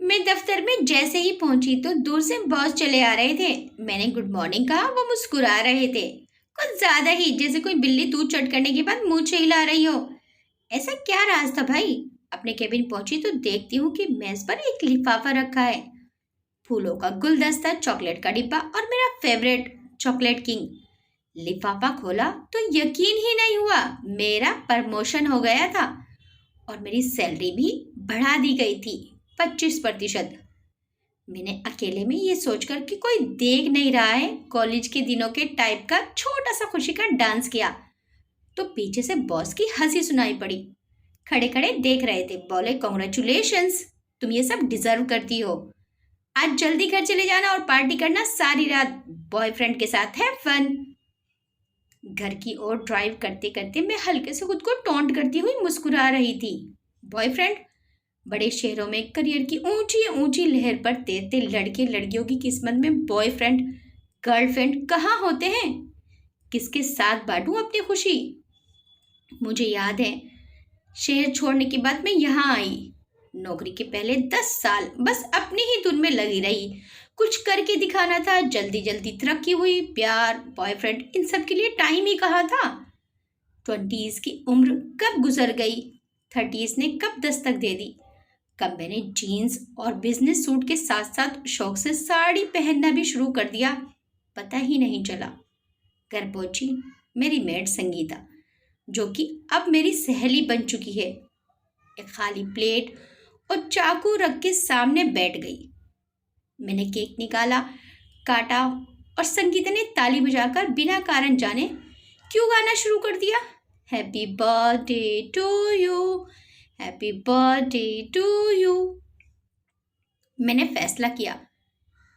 मैं दफ्तर में जैसे ही पहुंची तो दूर से बॉस चले आ रहे थे। मैंने गुड मॉर्निंग कहा, वो मुस्कुरा रहे थे, कुछ ज्यादा ही, जैसे कोई बिल्ली दूध चट करने के बाद मुंह हिला रही हो। ऐसा क्या राज था भाई? अपने केबिन पहुंची तो देखती हूँ कि मेज पर एक लिफाफा रखा है, फूलों का गुलदस्ता, चॉकलेट का डिब्बा और मेरा फेवरेट चॉकलेट किंग। लिफाफा खोला तो यकीन ही नहीं हुआ, मेरा प्रमोशन हो गया था और मेरी सैलरी भी बढ़ा दी गई थी 25%। मैंने अकेले में ये सोचकर कि कोई देख नहीं रहा है, कॉलेज के दिनों के टाइप का छोटा सा खुशी का डांस किया तो पीछे से बॉस की हंसी सुनाई पड़ी। खड़े खड़े देख रहे थे, बोले कॉन्ग्रेचुलेशंस, तुम ये सब डिजर्व करती हो। आज जल्दी घर चले जाना और पार्टी करना सारी रात, बॉयफ्रेंड के साथ है फन। घर की ओर ड्राइव करते करते मैं हल्के से खुद को टोंट करती हुई मुस्कुरा रही थी। बॉयफ्रेंड? बड़े शहरों में करियर की ऊंची ऊंची लहर पर तैरते लड़के लड़कियों की किस्मत में बॉयफ्रेंड गर्लफ्रेंड कहाँ होते हैं? किसके साथ बांटूं अपनी खुशी? मुझे याद है, शहर छोड़ने के बाद मैं यहाँ आई। नौकरी के पहले 10 साल बस अपनी ही धुन में लगी रही, कुछ करके दिखाना था, जल्दी जल्दी तरक्की हुई, प्यार, बॉयफ्रेंड, इन सब के लिए टाइम ही कहाँ था। 20s की उम्र कब गुजर गई, 30s ने कब दस्तक दे दी, कब मैंने जीन्स और बिजनेस सूट के साथ साथ शौक से साड़ी पहनना भी शुरू कर दिया, पता ही नहीं चला। घर पहुंची मेरी मेड संगीता, जो कि अब मेरी सहेली बन चुकी है, एक खाली प्लेट और चाकू रख के सामने बैठ गई। मैंने केक निकाला, काटा और संगीता ने ताली बजाकर बिना कारण जाने क्यों गाना शुरू कर दिया, happy birthday to you, happy birthday to you. मैंने फैसला किया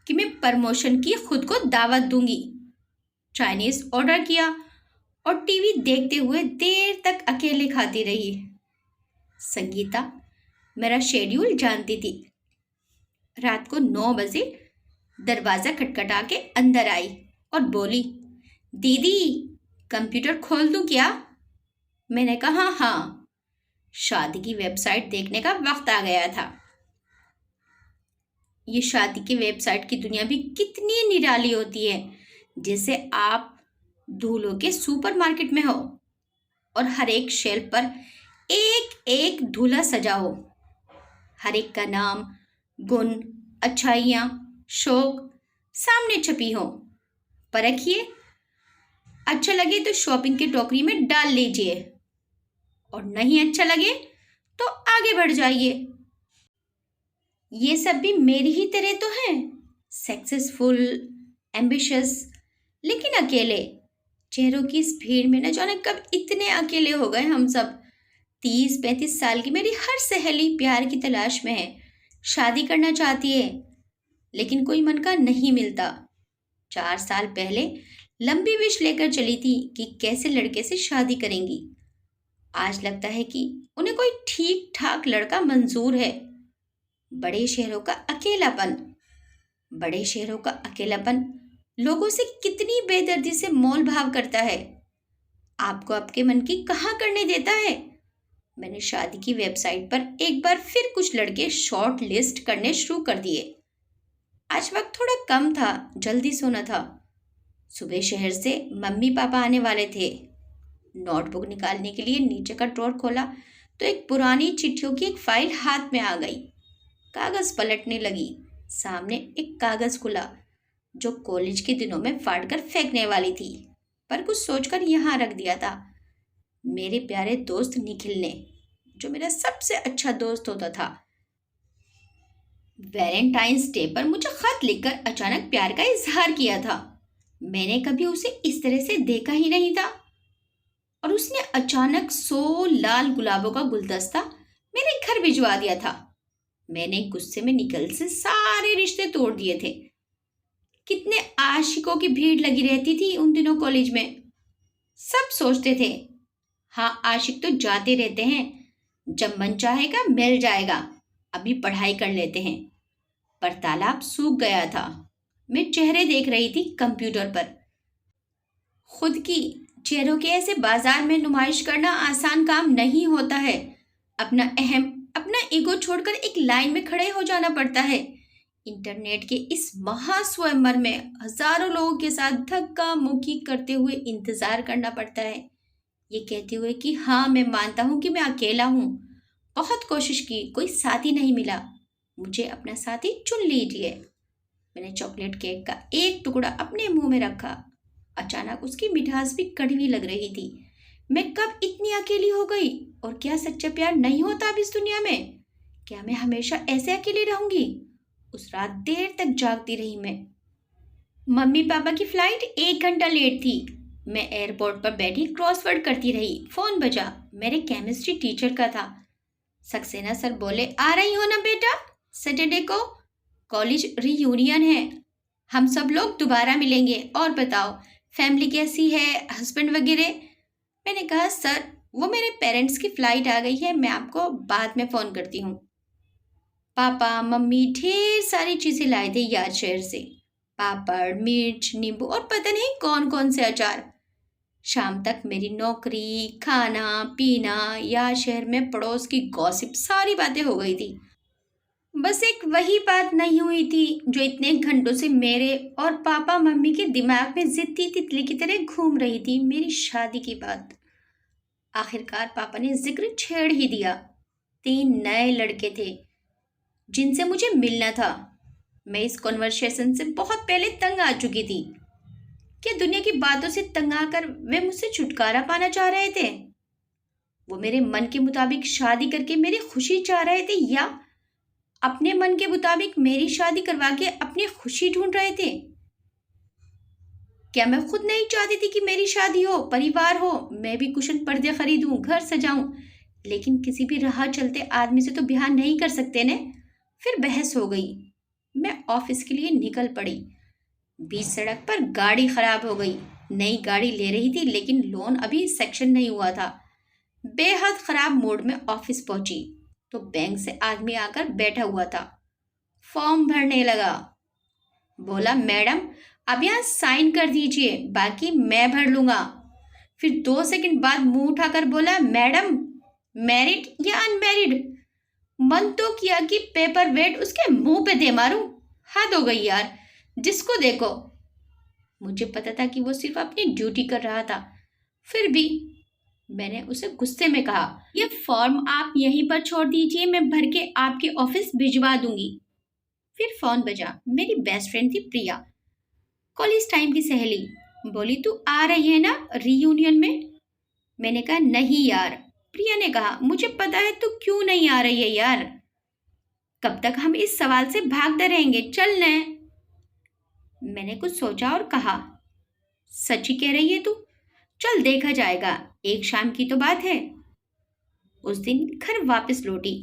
कि मैं प्रमोशन की खुद को दावत दूंगी। चाइनीज ऑर्डर किया और टीवी देखते हुए देर तक अकेले खाती रही। संगीता मेरा शेड्यूल जानती थी। रात को 9 बजे दरवाज़ा खटखटा के अंदर आई और बोली, दीदी कंप्यूटर खोल दूं क्या? मैंने कहा हाँ, शादी की वेबसाइट देखने का वक्त आ गया था। ये शादी की वेबसाइट की दुनिया भी कितनी निराली होती है, जैसे आप धूलों के सुपरमार्केट में हो और हर एक शेल्फ पर एक एक दूल्हा सजा हो, हर एक का नाम, गुण, अच्छाइयाँ, शौक सामने छपी हो। परखिए, अच्छा लगे तो शॉपिंग की टोकरी में डाल लीजिए और नहीं अच्छा लगे तो आगे बढ़ जाइए। ये सब भी मेरी ही तरह तो हैं, सक्सेसफुल, एम्बिशियस, लेकिन अकेले। चेहरों की इस भीड़ में न जाने कब इतने अकेले हो गए हम सब। 30-35 साल की मेरी हर सहेली प्यार की तलाश में है, शादी करना चाहती है, लेकिन कोई मन का नहीं मिलता। 4 साल पहले लंबी विश लेकर चली थी कि कैसे लड़के से शादी करेंगी। आज लगता है कि उन्हें कोई ठीक ठाक लड़का मंजूर है। बड़े शहरों का अकेलापन, बड़े शहरों का अकेलापन लोगों से कितनी बेदर्दी से मोल भाव करता है, आपको आपके मन की कहाँ करने देता है। मैंने शादी की वेबसाइट पर एक बार फिर कुछ लड़के शॉर्ट लिस्ट करने शुरू कर दिए। आज वक्त थोड़ा कम था, जल्दी सोना था। सुबह शहर से मम्मी पापा आने वाले थे। नोटबुक निकालने के लिए नीचे का ड्रॉर खोला तो एक पुरानी चिट्ठियों की एक फाइल हाथ में आ गई। कागज पलटने लगी, सामने एक कागज खुला जो कॉलेज के दिनों में फाड़कर फेंकने वाली थी, पर कुछ सोचकर यहाँ रख दिया था। मेरे प्यारे दोस्त निखिल ने, जो मेरा सबसे अच्छा दोस्त होता था, वैलेंटाइंस डे पर मुझे खत लिखकर अचानक प्यार का इजहार किया था। मैंने कभी उसे इस तरह से देखा ही नहीं था और उसने अचानक 100 लाल गुलाबों का गुलदस्ता मेरे घर भिजवा दिया था। मैंने गुस्से में निकल से सारे रिश्ते तोड़ दिए थे। कितने आशिकों की भीड़ लगी रहती थी उन दिनों कॉलेज में। सब सोचते थे, हाँ आशिक तो जाते रहते हैं, जब मन चाहेगा मिल जाएगा, अभी पढ़ाई कर लेते हैं। पर तालाब सूख गया था। मैं चेहरे देख रही थी कंप्यूटर पर। खुद की चेहरों के ऐसे बाजार में नुमाइश करना आसान काम नहीं होता है। अपना अहम अपना ईगो छोड़कर एक लाइन में खड़े हो जाना पड़ता है। इंटरनेट के इस महास्वयंवर में हजारों लोगों के साथ धक्का मुक्की करते हुए इंतजार करना पड़ता है, ये कहते हुए कि हाँ मैं मानता हूँ कि मैं अकेला हूँ, बहुत कोशिश की, कोई साथी नहीं मिला, मुझे अपना साथी चुन लीजिए। मैंने चॉकलेट केक का एक टुकड़ा अपने मुंह में रखा। अचानक उसकी मिठास भी कड़वी लग रही थी। मैं कब इतनी अकेली हो गई? और क्या सच्चा प्यार नहीं होता अब इस दुनिया में? क्या मैं हमेशा ऐसे अकेली रहूंगी? उस रात देर तक जागती रही मैं। मम्मी पापा की फ्लाइट 1 घंटा लेट थी। मैं एयरपोर्ट पर बैठी क्रॉसवर्ड करती रही। फोन बजा, मेरे केमिस्ट्री टीचर का था। सक्सेना सर बोले, आ रही हो ना बेटा, सैटरडे को कॉलेज रीयूनियन है, हम सब लोग दोबारा मिलेंगे, और बताओ फैमिली कैसी है, हस्बैंड वगैरह? मैंने कहा सर वो मेरे पेरेंट्स की फ्लाइट आ गई है, मैं आपको बाद में फ़ोन करती हूँ। पापा मम्मी ढेर सारी चीज़ें लाए थे यार शहर से, पापड़ मिर्च नींबू और पता नहीं कौन कौन से अचार। शाम तक मेरी नौकरी, खाना पीना, यार शहर में पड़ोस की गॉसिप, सारी बातें हो गई थी। बस एक वही बात नहीं हुई थी जो इतने घंटों से मेरे और पापा मम्मी के दिमाग में जिद्दी तितली की तरह घूम रही थी, मेरी शादी की बात। आखिरकार पापा ने जिक्र छेड़ ही दिया। 3 नए लड़के थे जिनसे मुझे मिलना था। मैं इस कॉन्वर्सेशन से बहुत पहले तंग आ चुकी थी। क्या दुनिया की बातों से तंग आकर वे मुझसे छुटकारा पाना चाह रहे थे? वो मेरे मन के मुताबिक शादी करके मेरी खुशी चाह रहे थे, या अपने मन के मुताबिक मेरी शादी करवा के अपनी खुशी ढूंढ रहे थे? क्या मैं खुद नहीं चाहती थी कि मेरी शादी हो, परिवार हो, मैं भी कुशन पर्दे खरीदूं, घर सजाऊं, लेकिन किसी भी राह चलते आदमी से तो ब्याह नहीं कर सकते ने। फिर बहस हो गई। मैं ऑफिस के लिए निकल पड़ी। बीच सड़क पर गाड़ी खराब हो गई। नई गाड़ी ले रही थी लेकिन लोन अभी सेक्शन नहीं हुआ था। बेहद खराब मूड में ऑफिस पहुंची तो बैंक से आदमी आकर बैठा हुआ था। फॉर्म भरने लगा। बोला, मैडम अब यहाँ साइन कर दीजिए, बाकी मैं भर लूंगा। फिर 2 सेकंड बाद मुंह उठाकर बोला, मैडम मैरिड या अनमैरिड? मन तो किया कि पेपर वेट उसके मुंह पे दे मारूं। हद हो गई यार, जिसको देखो। मुझे पता था कि वो सिर्फ अपनी ड्यूटी कर रहा था, फिर भी मैंने उसे गुस्से में कहा, ये फॉर्म आप यहीं पर छोड़ दीजिए, मैं भर के आपके ऑफिस भिजवा दूंगी। फिर फोन बजा। मेरी बेस्ट फ्रेंड थी प्रिया, कॉलेज टाइम की सहेली। बोली, तू आ रही है ना रीयूनियन में? मैंने कहा, नहीं यार। प्रिया ने कहा, मुझे पता है तू क्यों नहीं आ रही है यार, कब तक हम इस सवाल से भागते रहेंगे, चल न। मैंने कुछ सोचा और कहा, सच्ची कह रही है तू? चल देखा जाएगा, एक शाम की तो बात है। उस दिन घर वापस लौटी।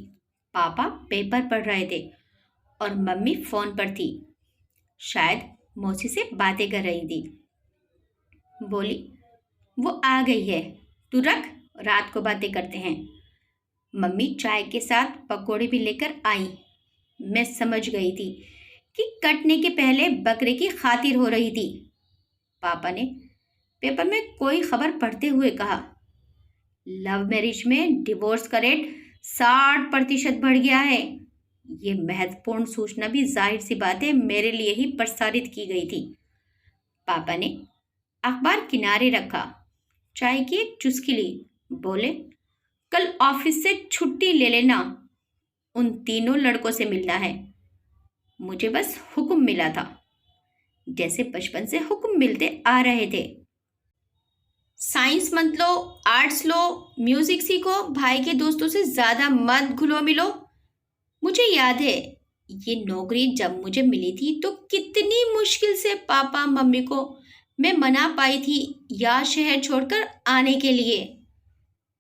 पापा पेपर पढ़ रहे थे और मम्मी फोन पर थी, शायद मौसी से बातें कर रही थी। बोली, वो आ गई है, तू रख, रात को बातें करते हैं। मम्मी चाय के साथ पकौड़े भी लेकर आई। मैं समझ गई थी कि कटने के पहले बकरे की खातिर हो रही थी। पापा ने पेपर में कोई खबर पढ़ते हुए कहा, लव मैरिज में डिवोर्स का रेट 60% बढ़ गया है। ये महत्वपूर्ण सूचना भी जाहिर सी बात है मेरे लिए ही प्रसारित की गई थी। पापा ने अखबार किनारे रखा, चाय की एक चुस्की ली। बोले, कल ऑफिस से छुट्टी ले लेना, उन 3 लड़कों से मिलना है। मुझे बस हुक्म मिला था, जैसे बचपन से हुक्म मिलते आ रहे थे। साइंस मत लो, आर्ट्स लो, म्यूजिक सीखो, भाई के दोस्तों से ज़्यादा मत घुलो मिलो। मुझे याद है ये नौकरी जब मुझे मिली थी तो कितनी मुश्किल से पापा मम्मी को मैं मना पाई थी या शहर छोड़कर आने के लिए।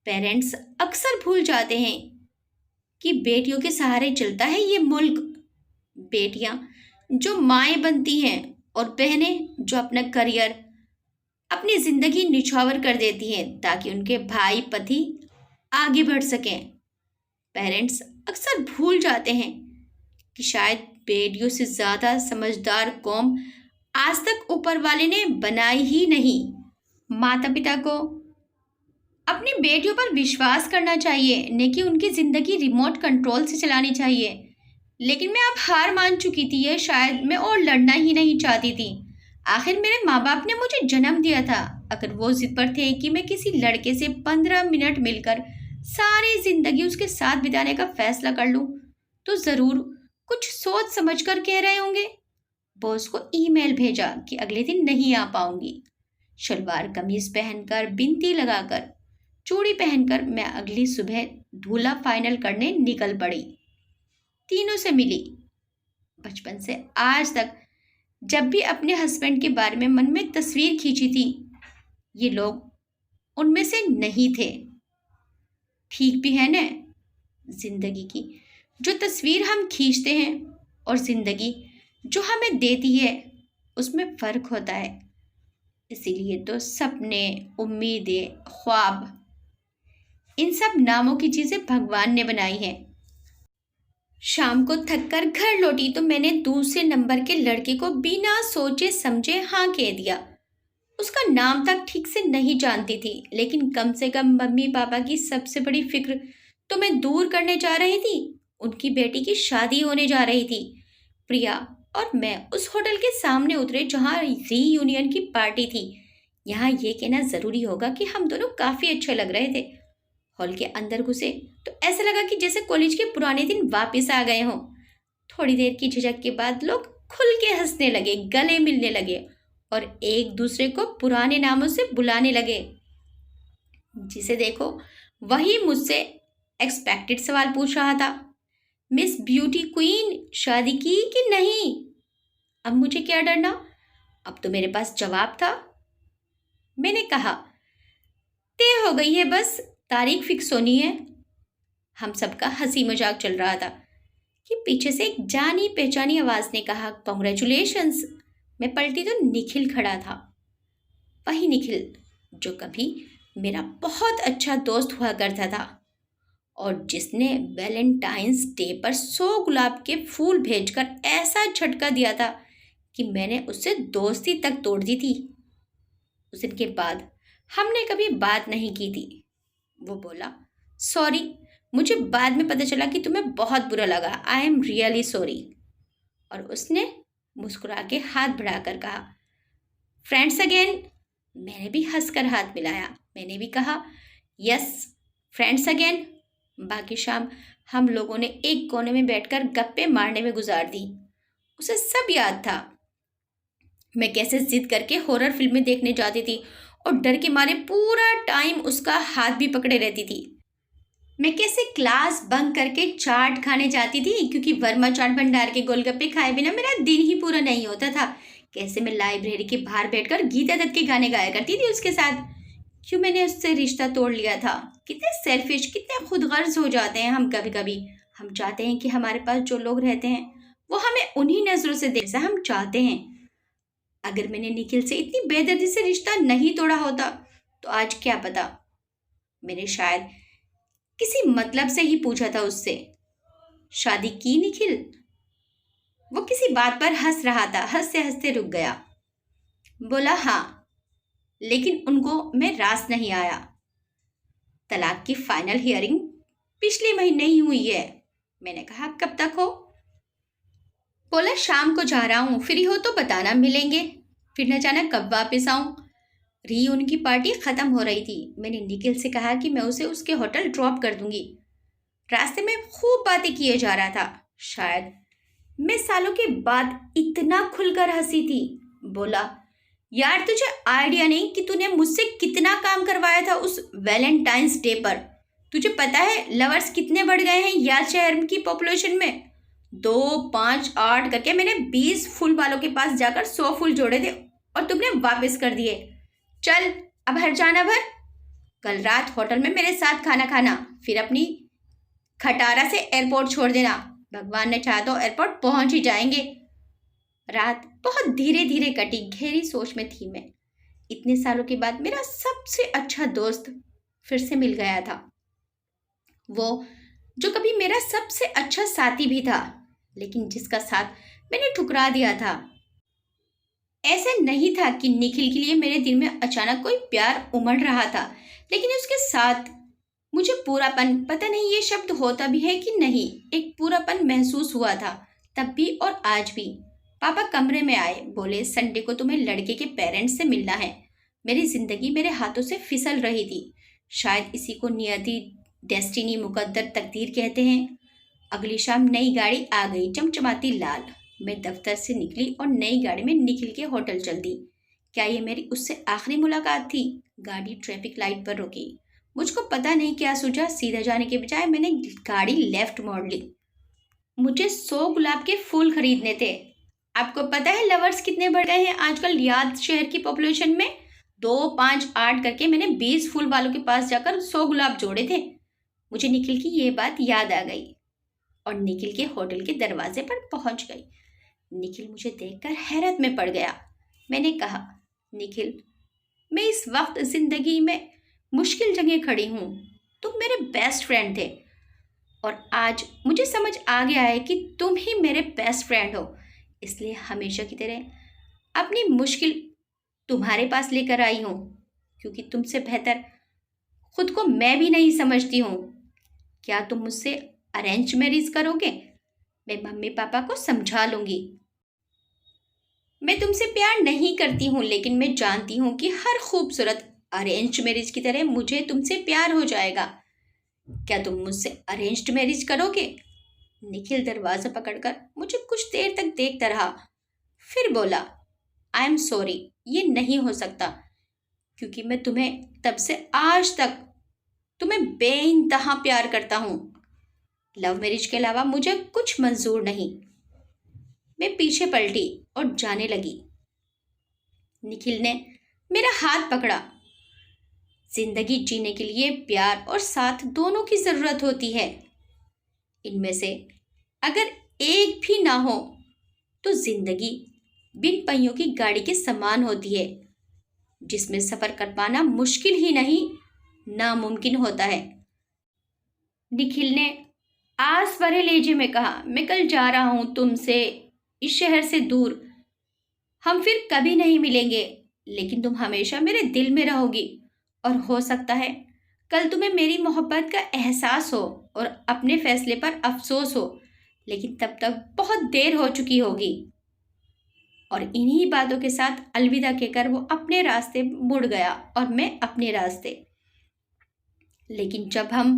पेरेंट्स अक्सर भूल जाते हैं कि बेटियों के सहारे चलता है ये मुल्क। बेटियां जो माएँ बनती हैं और बहनें जो अपना करियर, अपनी ज़िंदगी निछावर कर देती हैं ताकि उनके भाई पति आगे बढ़ सकें। पेरेंट्स अक्सर भूल जाते हैं कि शायद बेटियों से ज़्यादा समझदार कौम आज तक ऊपर वाले ने बनाई ही नहीं। माता पिता को अपनी बेटियों पर विश्वास करना चाहिए, न कि उनकी ज़िंदगी रिमोट कंट्रोल से चलानी चाहिए। लेकिन मैं अब हार मान चुकी थी, ये शायद मैं और लड़ना ही नहीं चाहती थी। आखिर मेरे माँ बाप ने मुझे जन्म दिया था। अगर वो जिद पर थे कि मैं किसी लड़के से 15 मिनट मिलकर सारी जिंदगी उसके साथ बिताने का फैसला कर लूं, तो ज़रूर कुछ सोच समझ कर कह रहे होंगे। बॉस को ईमेल भेजा कि अगले दिन नहीं आ पाऊंगी। शलवार कमीज पहनकर, बिंदी लगाकर, चूड़ी पहनकर मैं अगली सुबह दूल्हा फाइनल करने निकल पड़ी। तीनों से मिली। बचपन से आज तक जब भी अपने हस्बैंड के बारे में मन में तस्वीर खींची थी, ये लोग उनमें से नहीं थे। ठीक भी है न, जिंदगी की जो तस्वीर हम खींचते हैं और जिंदगी जो हमें देती है, उसमें फर्क होता है। इसीलिए तो सपने, उम्मीदें, ख्वाब, इन सब नामों की चीजें भगवान ने बनाई हैं। शाम को थककर घर लौटी तो मैंने दूसरे नंबर के लड़के को बिना सोचे समझे हाँ कह दिया। उसका नाम तक ठीक से नहीं जानती थी, लेकिन कम से कम मम्मी पापा की सबसे बड़ी फिक्र तो मैं दूर करने जा रही थी। उनकी बेटी की शादी होने जा रही थी। प्रिया और मैं उस होटल के सामने उतरे जहाँ रीयूनियन की पार्टी थी। यहाँ ये कहना ज़रूरी होगा कि हम दोनों काफ़ी अच्छे लग रहे थे। हॉल के अंदर घुसे तो ऐसा लगा कि जैसे कॉलेज के पुराने दिन वापस आ गए हों। थोड़ी देर की झिझक के बाद लोग खुल के हंसने लगे, गले मिलने लगे और एक दूसरे को पुराने नामों से बुलाने लगे। जिसे देखो वही मुझसे एक्सपेक्टेड सवाल पूछ रहा था, मिस ब्यूटी क्वीन शादी की कि नहीं? अब मुझे क्या डरना, अब तो मेरे पास जवाब था। मैंने कहा, तय हो गई है, बस तारीख फिक्स होनी है। हम सबका हंसी मजाक चल रहा था कि पीछे से एक जानी पहचानी आवाज ने कहा, कॉन्ग्रेचुलेशंस। मैं पलटी तो निखिल खड़ा था। वही निखिल जो कभी मेरा बहुत अच्छा दोस्त हुआ करता था और जिसने वैलेंटाइंस डे पर 100 गुलाब के फूल भेजकर ऐसा झटका दिया था कि मैंने उससे दोस्ती तक तोड़ दी थी। उस दिन के बाद हमने कभी बात नहीं की थी। वो बोला, सॉरी, मुझे बाद में पता चला कि तुम्हें बहुत बुरा लगा। I am really sorry. और उसने मुस्कुरा के हाथ बढ़ाकर कहा, फ्रेंड्स अगेन। मैंने भी हंसकर हाथ मिलाया। मैंने भी कहा, यस फ्रेंड्स अगेन। बाकी शाम हम लोगों ने एक कोने में बैठकर गप्पे मारने में गुजार दी। उसे सब याद था। मैं कैसे जिद करके हॉरर फिल्में देखने जाती थी और डर के मारे पूरा टाइम उसका हाथ भी पकड़े रहती थी। मैं कैसे क्लास बंक करके चाट खाने जाती थी, क्योंकि वर्मा चाट भंडार के गोलगप्पे खाए बिना मेरा दिन ही पूरा नहीं होता था। कैसे मैं लाइब्रेरी के बाहर बैठकर गीता दत्त के गाने गाया करती थी उसके साथ। क्यों मैंने उससे रिश्ता तोड़ लिया था। कितने सेल्फिश, कितने खुदगर्ज हो जाते हैं हम कभी कभी। हम चाहते हैं कि हमारे पास जो लोग रहते हैं वो हमें उन्हीं नज़रों से देखें जैसा हम चाहते हैं। अगर मैंने निखिल से इतनी बेदर्दी से रिश्ता नहीं तोड़ा होता तो आज क्या पता मैंने शायद किसी मतलब से ही पूछा था उससे, शादी की निखिल? वो किसी बात पर हंस रहा था। हंसते हंसते रुक गया। बोला, हाँ, लेकिन उनको मैं रास नहीं आया। तलाक की फाइनल हियरिंग पिछले महीने ही हुई है। मैंने कहा, कब तक हो? बोला, शाम को जा रहा हूँ, फ्री हो तो बताना, मिलेंगे। फिर न जाना कब वापस आऊँ। उनकी पार्टी ख़त्म हो रही थी। मैंने निखिल से कहा कि मैं उसे उसके होटल ड्रॉप कर दूंगी। रास्ते में खूब बातें किए जा रहा था। शायद मैं सालों के बाद इतना खुलकर हंसी थी। बोला, यार तुझे आइडिया नहीं कि तूने मुझसे कितना काम करवाया था उस वैलेंटाइंस डे पर। तुझे पता है लवर्स कितने बढ़ गए हैं यार शहर की पॉपुलेशन में? 2, 5, 8 करके मैंने 20 फूल वालों के पास जाकर 100 फूल जोड़े थे और तुमने वापस कर दिए। चल अब हर जाना भर। कल रात होटल में मेरे साथ खाना खाना, फिर अपनी खटारा से एयरपोर्ट छोड़ देना। भगवान ने चाहा तो एयरपोर्ट पहुंच ही जाएंगे। रात बहुत धीरे धीरे कटी। गहरी सोच में थी मैं। इतने सालों के बाद मेरा सबसे अच्छा दोस्त फिर से मिल गया था। वो जो कभी मेरा सबसे अच्छा साथी भी था, लेकिन जिसका साथ मैंने ठुकरा दिया था। ऐसा नहीं था कि निखिल के लिए मेरे दिल में अचानक कोई प्यार उमड़ रहा था, लेकिन उसके साथ मुझे पूरापन, पता नहीं ये शब्द होता भी है कि नहीं, एक पूरापन महसूस हुआ था तब भी और आज भी। पापा कमरे में आए, बोले संडे को तुम्हें लड़के के पेरेंट्स से मिलना है। मेरी जिंदगी मेरे हाथों से फिसल रही थी। शायद इसी को नियति, डेस्टिनी, मुकद्दर, तकदीर कहते हैं। अगली शाम नई गाड़ी आ गई, चमचमाती लाल। मैं दफ्तर से निकली और नई गाड़ी में निखिल के होटल चल दी। क्या ये मेरी उससे आखिरी मुलाकात थी? गाड़ी ट्रैफिक लाइट पर रुकी। मुझको पता नहीं क्या सूझा, सीधा जाने के बजाय मैंने गाड़ी लेफ्ट मोड़ ली। मुझे 100 गुलाब के फूल खरीदने थे। आपको पता है लवर्स कितने बढ़ गए हैं आजकल याद शहर की पॉपुलेशन में? 2, 5, 8 करके मैंने 20 फूल वालों के पास जाकर 100 गुलाब जोड़े थे। मुझे निखिल की ये बात याद आ गई और निखिल के होटल के दरवाजे पर पहुंच गई। निखिल मुझे देखकर हैरत में पड़ गया। मैंने कहा, निखिल, मैं इस वक्त जिंदगी में मुश्किल जगह खड़ी हूँ। तुम मेरे बेस्ट फ्रेंड थे और आज मुझे समझ आ गया है कि तुम ही मेरे बेस्ट फ्रेंड हो। इसलिए हमेशा की तरह अपनी मुश्किल तुम्हारे पास लेकर आई हूँ, क्योंकि तुमसे बेहतर खुद को मैं भी नहीं समझती हूँ। क्या तुम मुझसे अरेंज मैरिज करोगे? मैं मम्मी पापा को समझा लूंगी। मैं तुमसे प्यार नहीं करती हूँ, लेकिन मैं जानती हूँ कि हर खूबसूरत अरेंज मैरिज की तरह मुझे तुमसे प्यार हो जाएगा। क्या तुम मुझसे अरेंज्ड मैरिज करोगे? निखिल दरवाजा पकड़कर मुझे कुछ देर तक देखता रहा, फिर बोला, आई एम सॉरी, ये नहीं हो सकता, क्योंकि मैं तुम्हें तब से आज तक तुम्हें बेइंतहा प्यार करता हूँ। लव मैरिज के अलावा मुझे कुछ मंजूर नहीं। मैं पीछे पलटी और जाने लगी। निखिल ने मेरा हाथ पकड़ा। जिंदगी जीने के लिए प्यार और साथ दोनों की जरूरत होती है। इनमें से अगर एक भी ना हो तो जिंदगी बिन पहियों की गाड़ी के समान होती है, जिसमें सफर कर पाना मुश्किल ही नहीं, नामुमकिन होता है। निखिल ने आस भरे लहजे में कहा, मैं कल जा रहा हूं तुमसे इस शहर से दूर। हम फिर कभी नहीं मिलेंगे, लेकिन तुम हमेशा मेरे दिल में रहोगी। और हो सकता है कल तुम्हें मेरी मोहब्बत का एहसास हो और अपने फैसले पर अफसोस हो, लेकिन तब तक बहुत देर हो चुकी होगी। और इन्हीं बातों के साथ अलविदा कहकर वो अपने रास्ते मुड़ गया और मैं अपने रास्ते। लेकिन जब हम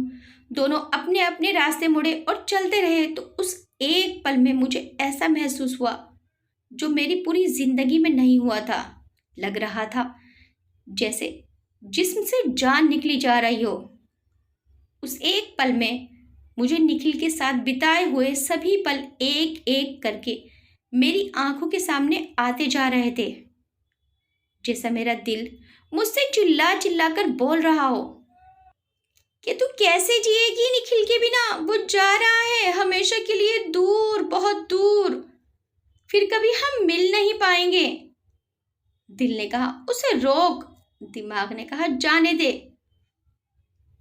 दोनों अपने अपने रास्ते मुड़े और चलते रहे तो उस एक पल में मुझे ऐसा महसूस हुआ जो मेरी पूरी जिंदगी में नहीं हुआ था। लग रहा था जैसे जिस्म से जान निकली जा रही हो। उस एक पल में मुझे निखिल के साथ बिताए हुए सभी पल एक एक करके मेरी आंखों के सामने आते जा रहे थे, जैसा मेरा दिल मुझसे चिल्ला चिल्ला कर बोल रहा हो कि तू कैसे जिएगी निखिल के बिना? वो जा रहा है हमेशा के लिए दूर, बहुत दूर, फिर कभी हम मिल नहीं पाएंगे। दिल ने कहा, उसे रोक। दिमाग ने कहा, जाने दे,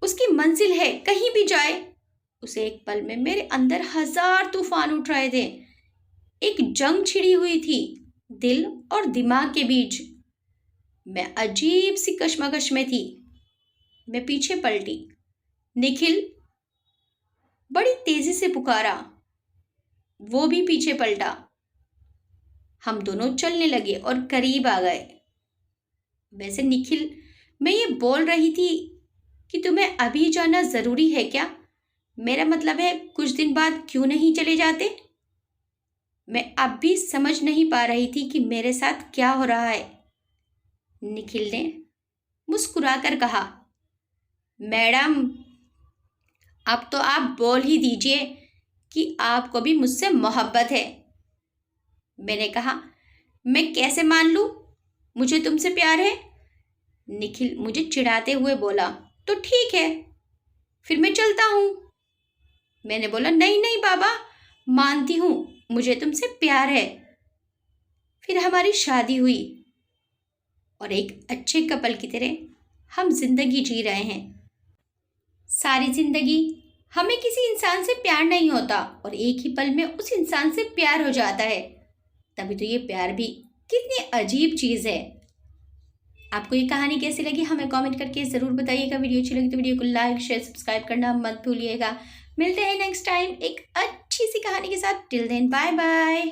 उसकी मंजिल है, कहीं भी जाए। उसे एक पल में मेरे अंदर 1000 तूफान उठ रहे थे। एक जंग छिड़ी हुई थी दिल और दिमाग के बीच। मैं अजीब सी कश्मकश में थी। मैं पीछे पलटी। निखिल बड़ी तेजी से पुकारा। वो भी पीछे पलटा। हम दोनों चलने लगे और करीब आ गए। वैसे निखिल, मैं ये बोल रही थी कि तुम्हें अभी जाना जरूरी है क्या? मेरा मतलब है कुछ दिन बाद क्यों नहीं चले जाते? मैं अब भी समझ नहीं पा रही थी कि मेरे साथ क्या हो रहा है। निखिल ने मुस्कुराकर कहा, मैडम, अब तो आप बोल ही दीजिए कि आपको भी मुझसे मोहब्बत है। मैंने कहा, मैं कैसे मान लूं मुझे तुमसे प्यार है? निखिल मुझे चिढ़ाते हुए बोला, तो ठीक है, फिर मैं चलता हूं। मैंने बोला, नहीं नहीं बाबा, मानती हूं मुझे तुमसे प्यार है। फिर हमारी शादी हुई और एक अच्छे कपल की तरह हम जिंदगी जी रहे हैं। सारी जिंदगी हमें किसी इंसान से प्यार नहीं होता और एक ही पल में उस इंसान से प्यार हो जाता है। तभी तो ये प्यार भी कितनी अजीब चीज है। आपको ये कहानी कैसी लगी हमें कमेंट करके ज़रूर बताइएगा। वीडियो अच्छी लगी तो वीडियो को लाइक शेयर सब्सक्राइब करना मत भूलिएगा। मिलते हैं नेक्स्ट टाइम एक अच्छी सी कहानी के साथ। Till then bye bye.